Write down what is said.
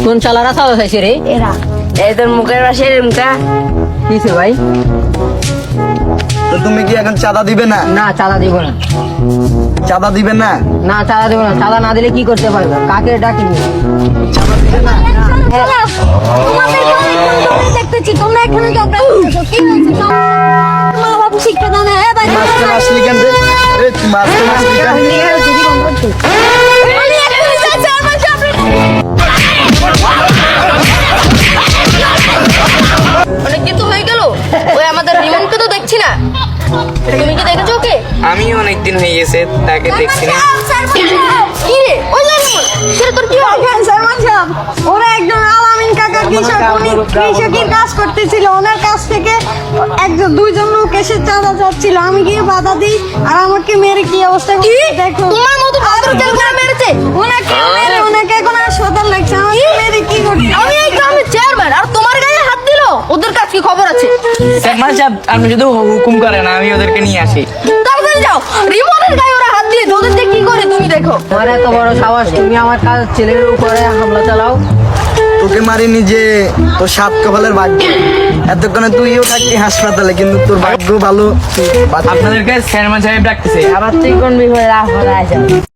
কোন চালারা চাঁদা চাইছে রে? এরা এই তোর মুখের পাশে এরমকা কিসে ভাই? তো তুমি কি এখন চাঁদা দিবে না? না চাঁদা দিব না। চাঁদা দিবে না? না চাঁদা দেবো না। চাঁদা না দিলে কি করতে পারবে? কাকে ডাকিনি? চাঁদা দিবে না? তোমাদেরকে অনেকক্ষণ ধরে দেখতেছি তোমরা এখানে ঝগড়া করতেছো কি হয়েছে মা বাবু শিক্ষা দাও না মাঝখানে আসলি কেন রে? এই তুই মাঝখানে আসলি কেন? আমি এখনই যাচ্ছি আমার সামনে অনেক দিন তো হয়ে গেল, ওই আমাদের রিমনকে তো দেখছি না। তুমি কি দেখেছো ওকে? আমি অনেকদিন হয়ে গেছে তাকে দেখছি না। কি রে ওই যে রিমন, সেটা তোর কি হয়? ওরা একজন আলামিন কাকা কৃষক উনি কৃষকের কাজ করতেছিল ওনার কাছ থেকে একজন দুইজন লোক এসে চাঁদা চাচ্ছিল আমি গিয়ে বাধা দিই আর আমাকে মেরে কি অবস্থা করছে দেখো তোমার মতো বাদর কেউ করে মেরেছে? ওনাকে এখন হাসপাতাল লাগছে আমাকে মেরে কি করছে আমি এই গ্রামের চেয়ারম্যান, আর তোমার গায়ে হাত দিল? ওদের কাছে কি খবর আছে? চেয়ারম্যান সাহেব আপনি শুধু হুকুম করেন, আমি ওদেরকে নিয়ে আসি। তাড়াতাড়ি যাও, রিমনের গায়ে ওরা হাত দিয়ে ওদের দিয়ে কি করে তুমি দেখো। তোমার এত বড় সাহস, তুমি আমার কাজ ছেলের উপরে হামলা চালাও? তোকে মারিনি যে তোর সাত কপালের ভাগ্য। এতক্ষণে তুইও থাকতি হাসপাতালে, কিন্তু তোর ভাগ্য ভালো। আপনাদেরকে চেয়ারম্যান সাহেব ডাকতেছে। আবার তুই কোন বিভাগে আসবে?